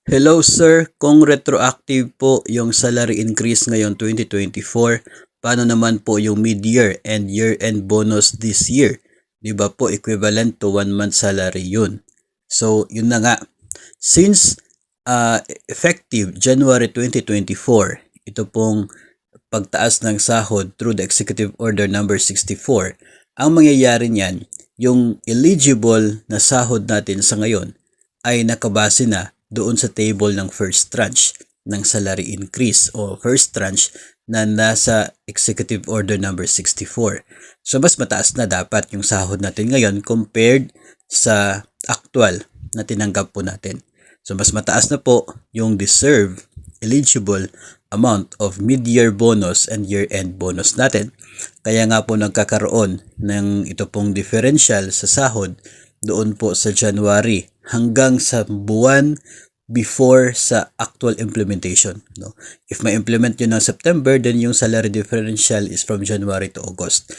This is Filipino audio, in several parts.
Hello sir, kung retroactive po yung salary increase ngayon 2024, paano naman po yung mid-year and year-end bonus this year? Di ba po equivalent to 1 month salary yun? So yun na nga, since effective January 2024, ito pong pagtaas ng sahod through the Executive Order number 64, ang mangyayari niyan, yung eligible na sahod natin sa ngayon ay nakabase na doon sa table ng first tranche ng salary increase o first tranche na nasa Executive Order number 64. So mas mataas na dapat yung sahod natin ngayon compared sa actual na tinanggap po natin. So mas mataas na po yung deserve eligible amount of mid-year bonus and year-end bonus natin. Kaya nga po nagkakaroon ng ito pong differential sa sahod doon po sa January hanggang sa buwan before sa actual implementation. No? If may implement yun ng September, then yung salary differential is from January to August.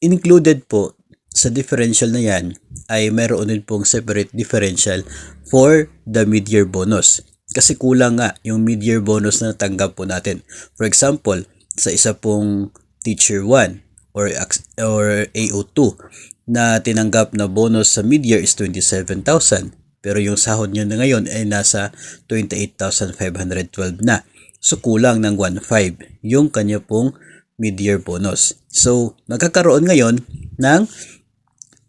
Included po sa differential na yan ay mayroon din pong separate differential for the mid-year bonus. Kasi kulang nga yung mid-year bonus na natanggap po natin. For example, sa isa pong Teacher 1 or AO2 na tinanggap na bonus sa mid-year is 27,000. Pero yung sahod nyo na ngayon ay nasa 28,512 na. So kulang ng 1.5 yung kanya pong mid-year bonus. So magkakaroon ngayon ng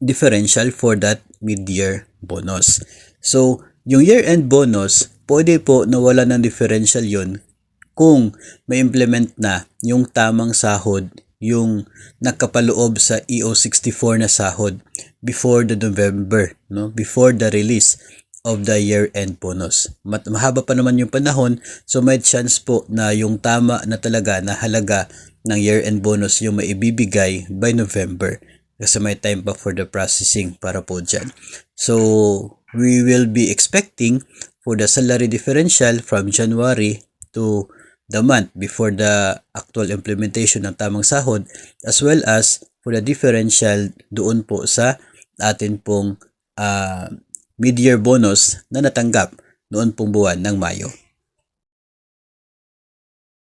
differential for that mid-year bonus. So yung year-end bonus, pwede po nawala ng differential yun kung may implement na yung tamang sahod, yung nakapaloob sa EO64 na sahod before the November, no? Before the release of the year-end bonus. Mahaba pa naman yung panahon, so may chance po na yung tama na talaga na halaga ng year-end bonus yung maibibigay by November. Kasi may time pa for the processing para po dyan. So, we will be expecting for the salary differential from January to the month before the actual implementation ng tamang sahod, as well as for the differential doon po sa atin pong mid-year bonus na natanggap noon pong buwan ng Mayo.